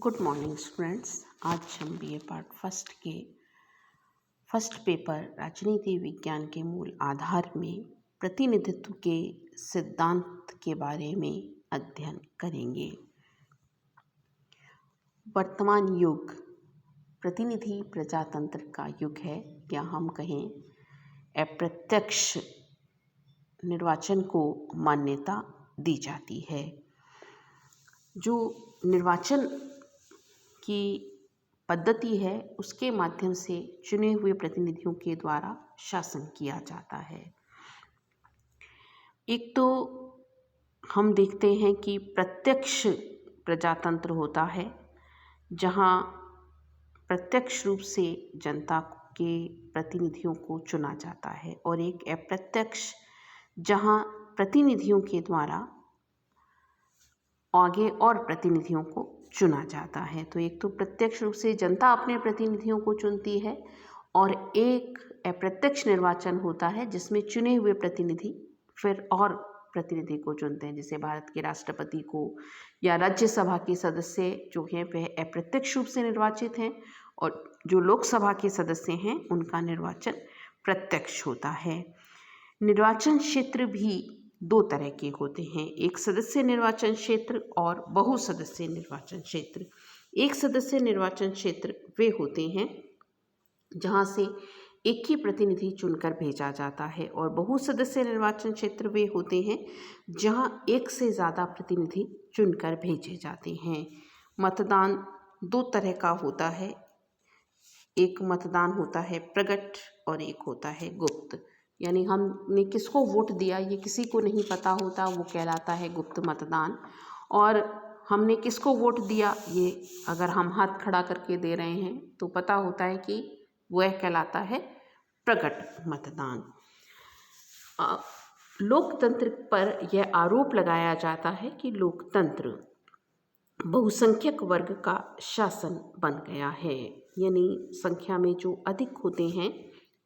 Good morning students. आज हम BA part first के फर्स्ट पेपर राजनीति विज्ञान के मूल आधार में प्रतिनिधित्व के सिद्धांत के बारे में अध्ययन करेंगे। वर्तमान युग प्रतिनिधि प्रजातंत्र का युग है, या हम कहें अप्रत्यक्ष निर्वाचन को मान्यता दी जाती है। जो निर्वाचन की पद्धति है उसके माध्यम से चुने हुए प्रतिनिधियों के द्वारा शासन किया जाता है। एक तो हम देखते हैं कि प्रत्यक्ष प्रजातंत्र होता है, जहां प्रत्यक्ष रूप से जनता के प्रतिनिधियों को चुना जाता है, और एक अप्रत्यक्ष जहां प्रतिनिधियों के द्वारा आगे और प्रतिनिधियों को चुना जाता है। तो एक तो प्रत्यक्ष रूप से जनता अपने प्रतिनिधियों को चुनती है, और एक अप्रत्यक्ष निर्वाचन होता है जिसमें चुने हुए प्रतिनिधि फिर और प्रतिनिधि को चुनते हैं। जैसे भारत के राष्ट्रपति को या राज्यसभा के सदस्य जो हैं वह अप्रत्यक्ष रूप से निर्वाचित हैं, और जो लोकसभा के सदस्य हैं उनका निर्वाचन प्रत्यक्ष होता है। निर्वाचन क्षेत्र भी दो तरह के होते हैं, एक सदस्य निर्वाचन क्षेत्र और बहु सदस्य निर्वाचन क्षेत्र। एक सदस्य निर्वाचन क्षेत्र वे होते हैं जहां से एक ही प्रतिनिधि चुनकर भेजा जाता है, और बहु सदस्य निर्वाचन क्षेत्र वे होते हैं जहां एक से ज़्यादा प्रतिनिधि चुनकर भेजे जाते हैं। मतदान दो तरह का होता है, एक मतदान होता है प्रगट और एक होता है गुप्त। यानी हमने किसको वोट दिया ये किसी को नहीं पता होता, वो कहलाता है गुप्त मतदान। और हमने किसको वोट दिया ये अगर हम हाथ खड़ा करके दे रहे हैं तो पता होता है कि वह कहलाता है प्रगट मतदान। लोकतंत्र पर यह आरोप लगाया जाता है कि लोकतंत्र बहुसंख्यक वर्ग का शासन बन गया है, यानी संख्या में जो अधिक होते हैं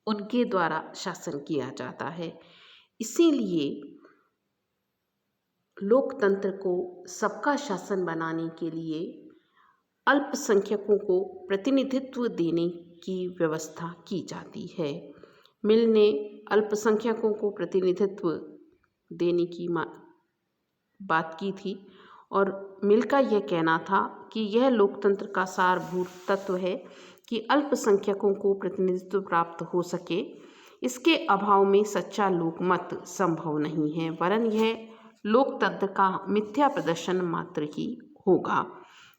उनके द्वारा शासन किया जाता है। इसीलिए लोकतंत्र को सबका शासन बनाने के लिए अल्पसंख्यकों को प्रतिनिधित्व देने की व्यवस्था की जाती है। मिल ने अल्पसंख्यकों को प्रतिनिधित्व देने की बात की थी, और मिल का यह कहना था कि यह लोकतंत्र का सारभूत तत्व है कि अल्पसंख्यकों को प्रतिनिधित्व प्राप्त हो सके। इसके अभाव में सच्चा लोकमत संभव नहीं है, वरन यह लोकतंत्र का मिथ्या प्रदर्शन मात्र ही होगा।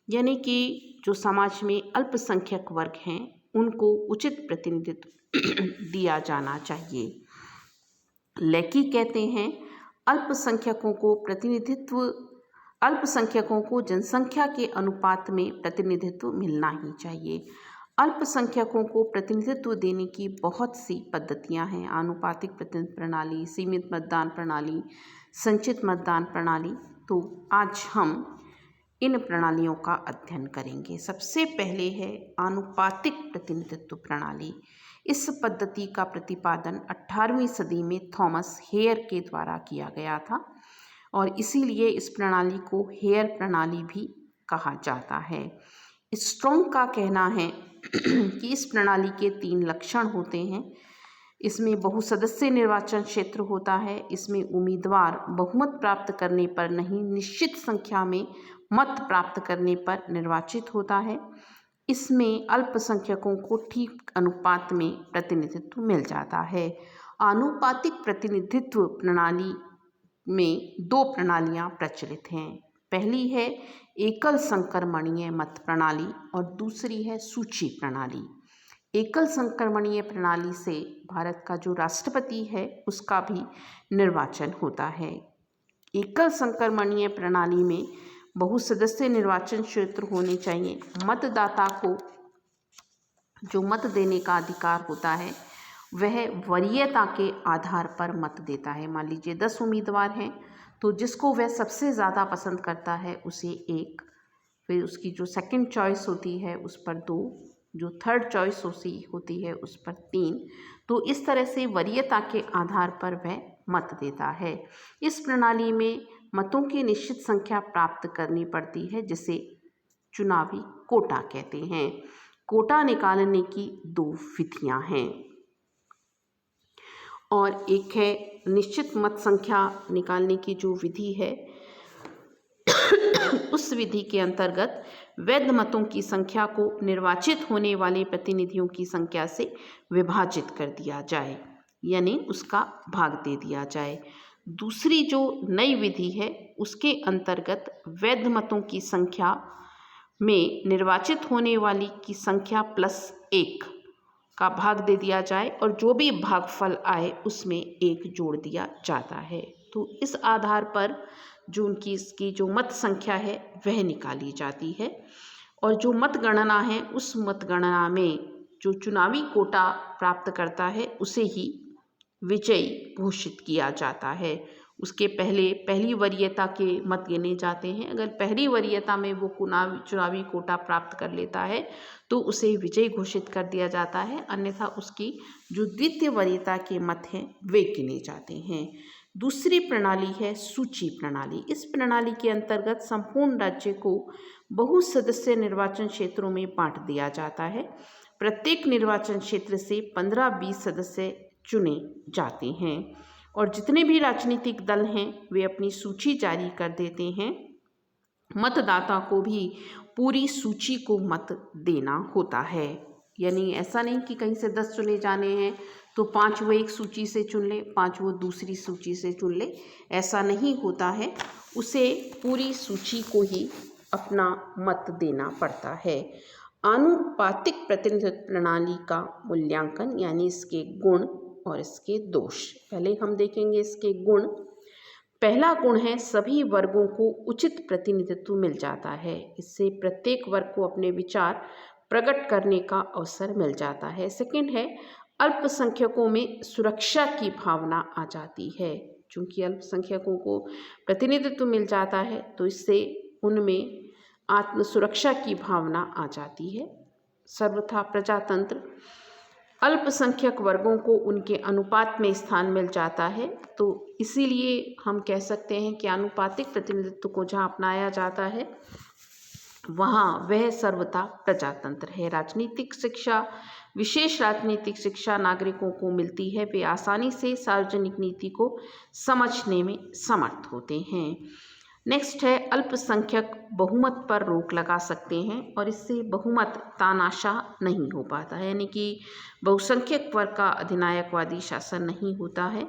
यानी कि जो समाज में अल्पसंख्यक वर्ग हैं उनको उचित प्रतिनिधित्व दिया जाना चाहिए। लेकी कहते हैं अल्पसंख्यकों को जनसंख्या के अनुपात में प्रतिनिधित्व मिलना ही चाहिए। अल्पसंख्यकों को प्रतिनिधित्व देने की बहुत सी पद्धतियां हैं, आनुपातिक प्रतिनिधित्व प्रणाली, सीमित मतदान प्रणाली, संचित मतदान प्रणाली। तो आज हम इन प्रणालियों का अध्ययन करेंगे। सबसे पहले है आनुपातिक प्रतिनिधित्व प्रणाली। इस पद्धति का प्रतिपादन 18वीं सदी में थॉमस हेयर के द्वारा किया गया था, और इसीलिए इस प्रणाली को हेयर प्रणाली भी कहा जाता है। स्ट्रॉन्ग का कहना है कि इस प्रणाली के 3 लक्षण होते हैं। इसमें बहुसदस्य निर्वाचन क्षेत्र होता है, इसमें उम्मीदवार बहुमत प्राप्त करने पर नहीं, निश्चित संख्या में मत प्राप्त करने पर निर्वाचित होता है। इसमें अल्पसंख्यकों को ठीक अनुपात में प्रतिनिधित्व मिल जाता है। आनुपातिक प्रतिनिधित्व प्रणाली में 2 प्रणालियां प्रचलित हैं। पहली है एकल संक्रमणीय मत प्रणाली और दूसरी है सूची प्रणाली। एकल संक्रमणीय प्रणाली से भारत का जो राष्ट्रपति है उसका भी निर्वाचन होता है। एकल संक्रमणीय प्रणाली में बहुसदस्य निर्वाचन क्षेत्र होने चाहिए। मतदाता को जो मत देने का अधिकार होता है वह वरीयता के आधार पर मत देता है। मान लीजिए 10 उम्मीदवार हैं तो जिसको वह सबसे ज़्यादा पसंद करता है उसे 1, फिर उसकी जो सेकंड चॉइस होती है उस पर 2, जो थर्ड चॉइस होती है उस पर 3। तो इस तरह से वरीयता के आधार पर वह मत देता है। इस प्रणाली में मतों की निश्चित संख्या प्राप्त करनी पड़ती है, जिसे चुनावी कोटा कहते हैं। कोटा निकालने की 2 विधियां हैं और एक है निश्चित मत संख्या निकालने की जो विधि है उस विधि के अंतर्गत वैध मतों की संख्या को निर्वाचित होने वाले प्रतिनिधियों की संख्या से विभाजित कर दिया जाए, यानी उसका भाग दे दिया जाए। दूसरी जो नई विधि है उसके अंतर्गत वैध मतों की संख्या में निर्वाचित होने वाली की संख्या +1 का भाग दे दिया जाए और जो भी भागफल आए उसमें 1 जोड़ दिया जाता है। तो इस आधार पर जो उनकी इसकी जो मत संख्या है वह निकाली जाती है और जो मतगणना है उस मतगणना में जो चुनावी कोटा प्राप्त करता है उसे ही विजयी घोषित किया जाता है। उसके पहले पहली वरीयता के मत गिने जाते हैं। अगर पहली वरीयता में वो चुनावी कोटा प्राप्त कर लेता है तो उसे विजयी घोषित कर दिया जाता है, अन्यथा उसकी जो द्वितीय वरीयता के मत हैं वे गिने जाते हैं। दूसरी प्रणाली है सूची प्रणाली। इस प्रणाली के अंतर्गत संपूर्ण राज्य को बहुसदस्यीय निर्वाचन क्षेत्रों में बांट दिया जाता है। प्रत्येक निर्वाचन क्षेत्र से 15-20 सदस्य चुने जाते हैं और जितने भी राजनीतिक दल हैं वे अपनी सूची जारी कर देते हैं। मतदाता को भी पूरी सूची को मत देना होता है, यानी ऐसा नहीं कि कहीं से 10 चुने जाने हैं तो 5 वो एक सूची से चुन ले, 5 वो दूसरी सूची से चुन ले, ऐसा नहीं होता है। उसे पूरी सूची को ही अपना मत देना पड़ता है। आनुपातिक प्रतिनिधित्व प्रणाली का मूल्यांकन, यानी इसके गुण और इसके दोष। पहले हम देखेंगे इसके गुण। पहला गुण है सभी वर्गों को उचित प्रतिनिधित्व मिल जाता है। इससे प्रत्येक वर्ग को अपने विचार प्रकट करने का अवसर मिल जाता है। सेकंड है अल्पसंख्यकों में सुरक्षा की भावना आ जाती है। चूंकि अल्पसंख्यकों को प्रतिनिधित्व मिल जाता है तो इससे उनमें आत्म सुरक्षा की भावना आ जाती है। सर्वथा प्रजातंत्र, अल्पसंख्यक वर्गों को उनके अनुपात में स्थान मिल जाता है, तो इसीलिए हम कह सकते हैं कि आनुपातिक प्रतिनिधित्व को जहाँ अपनाया जाता है वहाँ वह सर्वथा प्रजातंत्र है। राजनीतिक शिक्षा, विशेष राजनीतिक शिक्षा नागरिकों को मिलती है। वे आसानी से सार्वजनिक नीति को समझने में समर्थ होते हैं। नेक्स्ट है अल्पसंख्यक बहुमत पर रोक लगा सकते हैं और इससे बहुमत तानाशाह नहीं हो पाता है, यानी कि बहुसंख्यक वर्ग का अधिनायकवादी शासन नहीं होता है।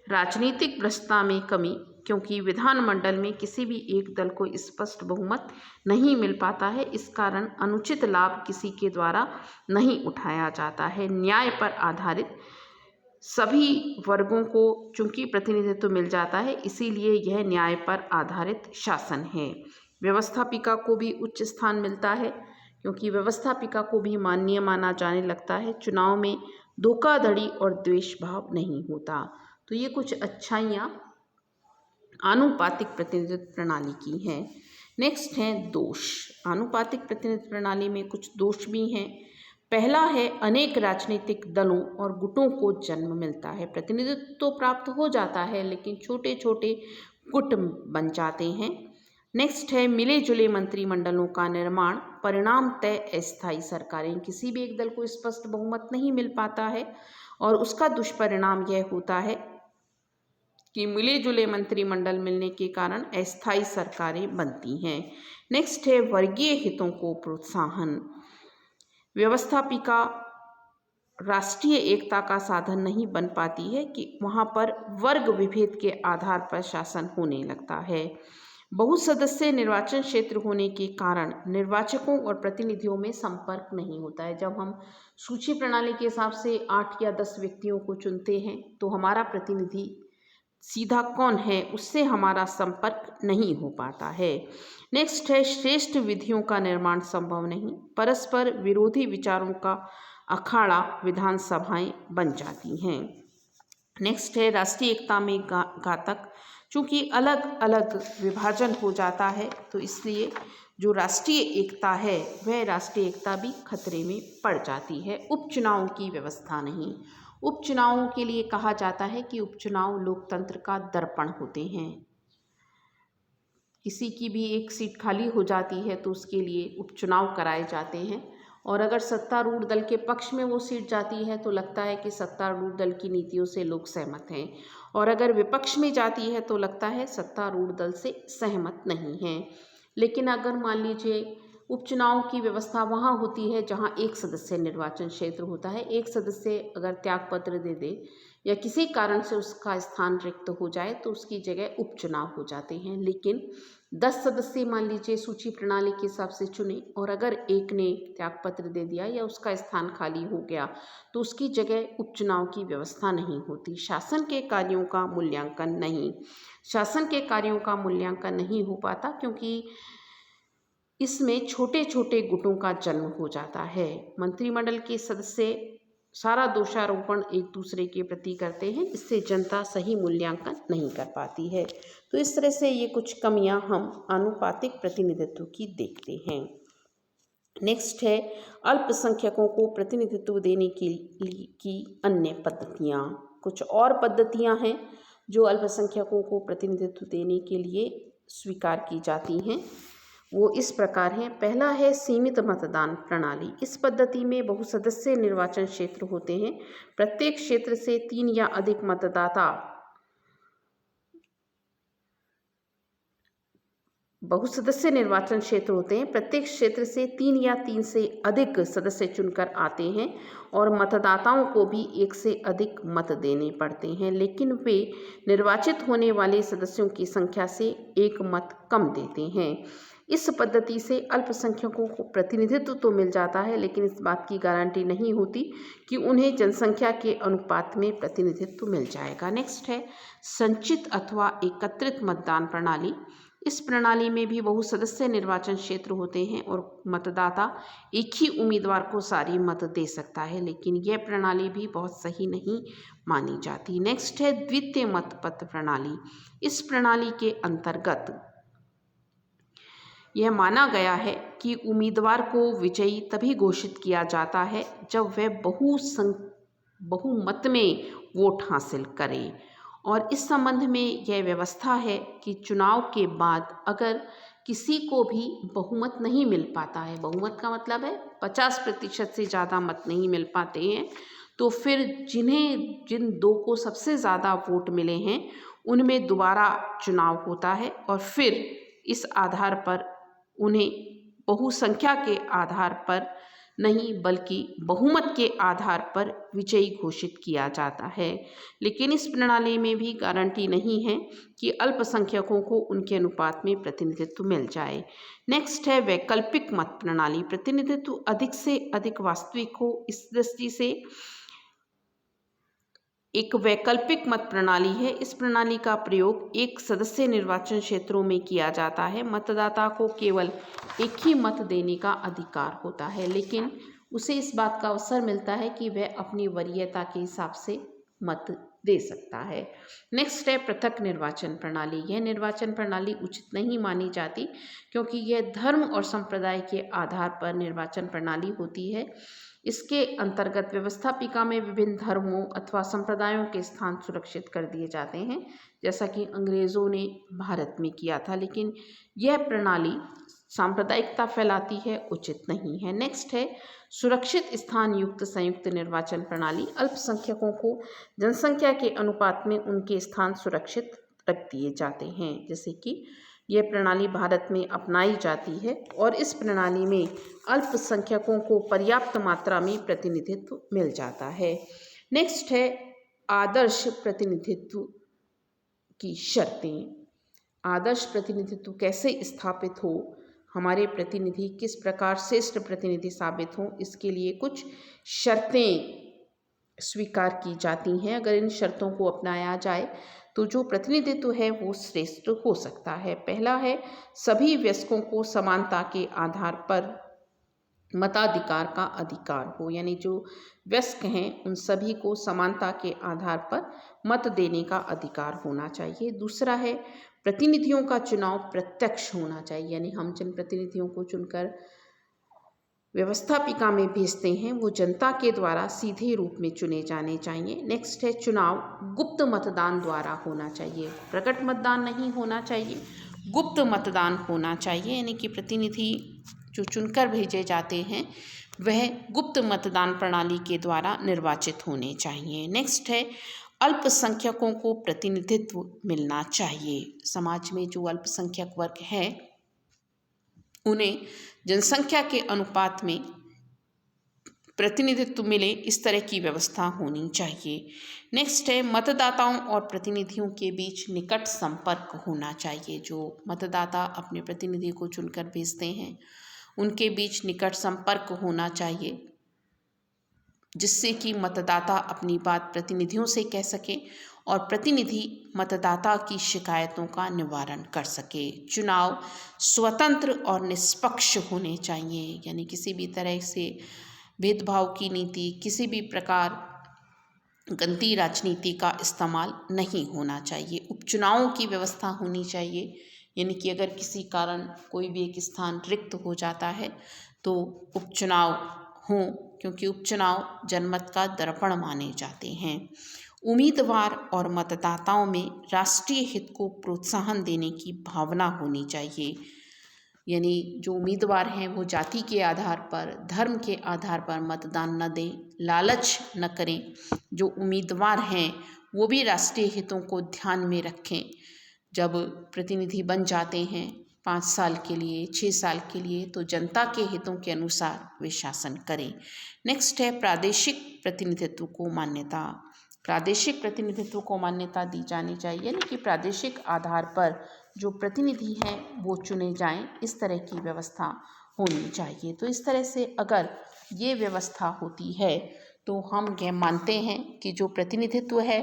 राजनीतिक भ्रष्टता में कमी, क्योंकि विधानमंडल में किसी भी एक दल को स्पष्ट बहुमत नहीं मिल पाता है, इस कारण अनुचित लाभ किसी के द्वारा नहीं उठाया जाता है। न्याय पर आधारित, सभी वर्गों को चूंकि प्रतिनिधित्व मिल जाता है इसीलिए यह न्याय पर आधारित शासन है। व्यवस्थापिका को भी उच्च स्थान मिलता है क्योंकि व्यवस्थापिका को भी माननीय माना जाने लगता है। चुनाव में धोखाधड़ी और द्वेष भाव नहीं होता। तो ये कुछ अच्छाइयाँ आनुपातिक प्रतिनिधित्व प्रणाली की हैं। नेक्स्ट है दोष। आनुपातिक प्रतिनिधित्व प्रणाली में कुछ दोष भी हैं। पहला है अनेक राजनीतिक दलों और गुटों को जन्म मिलता है। प्रतिनिधित्व तो प्राप्त हो जाता है लेकिन छोटे छोटे गुट बन जाते हैं। नेक्स्ट है मिले जुले मंत्रिमंडलों का निर्माण, परिणाम तय अस्थायी सरकारें। किसी भी एक दल को स्पष्ट बहुमत नहीं मिल पाता है और उसका दुष्परिणाम यह होता है कि मिले जुले मंत्रिमंडल मिलने के कारण अस्थायी सरकारें बनती हैं। नेक्स्ट है वर्गीय हितों को प्रोत्साहन। व्यवस्थापिका राष्ट्रीय एकता का साधन नहीं बन पाती है कि वहाँ पर वर्ग विभेद के आधार पर शासन होने लगता है। बहुसदस्यीय निर्वाचन क्षेत्र होने के कारण निर्वाचकों और प्रतिनिधियों में संपर्क नहीं होता है। जब हम सूची प्रणाली के हिसाब से 8 या 10 व्यक्तियों को चुनते हैं तो हमारा प्रतिनिधि सीधा कौन है उससे हमारा संपर्क नहीं हो पाता है। नेक्स्ट है श्रेष्ठ विधियों का निर्माण संभव नहीं। परस्पर विरोधी विचारों का अखाड़ा विधानसभाएं बन जाती हैं। नेक्स्ट है राष्ट्रीय एकता में घातक। चूँकि अलग अलग विभाजन हो जाता है तो इसलिए जो राष्ट्रीय एकता है वह राष्ट्रीय एकता भी खतरे में पड़ जाती है। उपचुनावों की व्यवस्था नहीं। उपचुनावों के लिए कहा जाता है कि उपचुनाव लोकतंत्र का दर्पण होते हैं। किसी की भी एक सीट खाली हो जाती है तो उसके लिए उपचुनाव कराए जाते हैं, और अगर सत्तारूढ़ दल के पक्ष में वो सीट जाती है तो लगता है कि सत्तारूढ़ दल की नीतियों से लोग सहमत हैं, और अगर विपक्ष में जाती है तो लगता है सत्तारूढ़ दल से सहमत नहीं हैं। लेकिन अगर मान लीजिए उपचुनाव की व्यवस्था वहाँ होती है जहाँ एक सदस्य निर्वाचन क्षेत्र होता है, एक सदस्य अगर त्यागपत्र दे दे या किसी कारण से उसका स्थान रिक्त हो जाए तो उसकी जगह उपचुनाव हो जाते हैं। लेकिन 10 सदस्य मान लीजिए सूची प्रणाली के हिसाब से चुने, और अगर एक ने त्यागपत्र दे दिया या उसका स्थान खाली हो गया तो उसकी जगह उपचुनाव की व्यवस्था नहीं होती। शासन के कार्यों का मूल्यांकन नहीं, शासन के कार्यों का मूल्यांकन नहीं हो पाता, क्योंकि इसमें छोटे छोटे गुटों का जन्म हो जाता है। मंत्रिमंडल के सदस्य सारा दोषारोपण एक दूसरे के प्रति करते हैं, इससे जनता सही मूल्यांकन नहीं कर पाती है। तो इस तरह से ये कुछ कमियां हम आनुपातिक प्रतिनिधित्व की देखते हैं। नेक्स्ट है अल्पसंख्यकों को प्रतिनिधित्व देने की अन्य पद्धतियाँ। कुछ और पद्धतियाँ हैं जो अल्पसंख्यकों को प्रतिनिधित्व देने के लिए स्वीकार की जाती हैं, वो इस प्रकार हैं। पहला है सीमित मतदान प्रणाली। इस पद्धति में बहुसदस्यीय निर्वाचन क्षेत्र होते हैं। प्रत्येक क्षेत्र से 3 या अधिक मतदाता बहुसदस्यीय निर्वाचन क्षेत्र होते हैं। प्रत्येक क्षेत्र से 3 या 3 से अधिक सदस्य चुनकर आते हैं और मतदाताओं को भी 1 से अधिक मत देने पड़ते हैं, लेकिन वे निर्वाचित होने वाले सदस्यों की संख्या से 1 मत कम देते हैं। इस पद्धति से अल्पसंख्यकों को प्रतिनिधित्व तो मिल जाता है, लेकिन इस बात की गारंटी नहीं होती कि उन्हें जनसंख्या के अनुपात में प्रतिनिधित्व मिल जाएगा। नेक्स्ट है संचित अथवा एकत्रित मतदान प्रणाली। इस प्रणाली में भी बहुसदस्यीय निर्वाचन क्षेत्र होते हैं और मतदाता एक ही उम्मीदवार को सारी मत दे सकता है, लेकिन यह प्रणाली भी बहुत सही नहीं मानी जाती। नेक्स्ट है द्वितीय मतपत्र प्रणाली। इस प्रणाली के अंतर्गत यह माना गया है कि उम्मीदवार को विजयी तभी घोषित किया जाता है जब वह बहुमत में वोट हासिल करे, और इस संबंध में यह व्यवस्था है कि चुनाव के बाद अगर किसी को भी बहुमत नहीं मिल पाता है, बहुमत का मतलब है 50% से ज़्यादा मत नहीं मिल पाते हैं, तो फिर जिन 2 को सबसे ज़्यादा वोट मिले हैं उनमें दोबारा चुनाव होता है, और फिर इस आधार पर उन्हें बहुसंख्या के आधार पर नहीं बल्कि बहुमत के आधार पर विजयी घोषित किया जाता है। लेकिन इस प्रणाली में भी गारंटी नहीं है कि अल्पसंख्यकों को उनके अनुपात में प्रतिनिधित्व मिल जाए। नेक्स्ट है वैकल्पिक मत प्रणाली। प्रतिनिधित्व अधिक से अधिक वास्तविक हो, इस दृष्टि से एक वैकल्पिक मत प्रणाली है। इस प्रणाली का प्रयोग एक सदस्य निर्वाचन क्षेत्रों में किया जाता है। मतदाता को केवल एक ही मत देने का अधिकार होता है, लेकिन उसे इस बात का अवसर मिलता है कि वह अपनी वरीयता के हिसाब से मत दे सकता है। नेक्स्ट है पृथक निर्वाचन प्रणाली। यह निर्वाचन प्रणाली उचित नहीं मानी जाती, क्योंकि यह धर्म और संप्रदाय के आधार पर निर्वाचन प्रणाली होती है। इसके अंतर्गत व्यवस्थापिका में विभिन्न धर्मों अथवा संप्रदायों के स्थान सुरक्षित कर दिए जाते हैं, जैसा कि अंग्रेज़ों ने भारत में किया था, लेकिन यह प्रणाली सांप्रदायिकता फैलाती है, उचित नहीं है। नेक्स्ट है सुरक्षित स्थान युक्त संयुक्त निर्वाचन प्रणाली। अल्पसंख्यकों को जनसंख्या के अनुपात में उनके स्थान सुरक्षित रख दिए जाते हैं, जैसे कि यह प्रणाली भारत में अपनाई जाती है, और इस प्रणाली में अल्पसंख्यकों को पर्याप्त मात्रा में प्रतिनिधित्व मिल जाता है। नेक्स्ट है आदर्श प्रतिनिधित्व की शर्तें। आदर्श प्रतिनिधित्व कैसे स्थापित हो, हमारे प्रतिनिधि किस प्रकार श्रेष्ठ प्रतिनिधि साबित हों, इसके लिए कुछ शर्तें स्वीकार की जाती हैं। अगर इन शर्तों को अपनाया जाए तो जो प्रतिनिधित्व है वो श्रेष्ठ हो सकता है। पहला है सभी वयस्कों को समानता के आधार पर मताधिकार का अधिकार हो, यानी जो वयस्क हैं उन सभी को समानता के आधार पर मत देने का अधिकार होना चाहिए। दूसरा है प्रतिनिधियों का चुनाव प्रत्यक्ष होना चाहिए, यानी हम जिन प्रतिनिधियों को चुनकर व्यवस्थापिका में भेजते हैं वो जनता के द्वारा सीधे रूप में चुने जाने चाहिए। नेक्स्ट है चुनाव गुप्त मतदान द्वारा होना चाहिए, प्रकट मतदान नहीं होना चाहिए। गुप्त मतदान होना चाहिए, यानी कि प्रतिनिधि जो चुनकर भेजे जाते हैं वह गुप्त मतदान प्रणाली के द्वारा निर्वाचित होने चाहिए। नेक्स्ट है अल्पसंख्यकों को प्रतिनिधित्व मिलना चाहिए। समाज में जो अल्पसंख्यक वर्ग है उन्हें जनसंख्या के अनुपात में प्रतिनिधित्व मिले, इस तरह की व्यवस्था होनी चाहिए। नेक्स्ट है मतदाताओं और प्रतिनिधियों के बीच निकट संपर्क होना चाहिए। जो मतदाता अपने प्रतिनिधि को चुनकर भेजते हैं उनके बीच निकट संपर्क होना चाहिए, जिससे कि मतदाता अपनी बात प्रतिनिधियों से कह सके और प्रतिनिधि मतदाता की शिकायतों का निवारण कर सके। चुनाव स्वतंत्र और निष्पक्ष होने चाहिए, यानी किसी भी तरह से भेदभाव की नीति, किसी भी प्रकार गंदी राजनीति का इस्तेमाल नहीं होना चाहिए। उपचुनावों की व्यवस्था होनी चाहिए, यानी कि अगर किसी कारण कोई भी एक स्थान रिक्त हो जाता है तो उपचुनाव हों, क्योंकि उपचुनाव जनमत का दर्पण माने जाते हैं। उम्मीदवार और मतदाताओं में राष्ट्रीय हित को प्रोत्साहन देने की भावना होनी चाहिए, यानी जो उम्मीदवार हैं वो जाति के आधार पर, धर्म के आधार पर मतदान न दें, लालच न करें। जो उम्मीदवार हैं वो भी राष्ट्रीय हितों को ध्यान में रखें। जब प्रतिनिधि बन जाते हैं 5 साल के लिए, 6 साल के लिए, तो जनता के हितों के अनुसार वे शासन करें। नेक्स्ट है प्रादेशिक प्रतिनिधित्व को मान्यता। प्रादेशिक प्रतिनिधित्व को मान्यता दी जानी चाहिए, यानी कि प्रादेशिक आधार पर जो प्रतिनिधि हैं वो चुने जाएं, इस तरह की व्यवस्था होनी चाहिए। तो इस तरह से अगर ये व्यवस्था होती है तो हम यह मानते हैं कि जो प्रतिनिधित्व है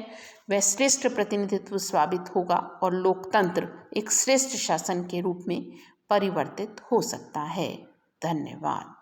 वह श्रेष्ठ प्रतिनिधित्व साबित होगा और लोकतंत्र एक श्रेष्ठ शासन के रूप में परिवर्तित हो सकता है। धन्यवाद।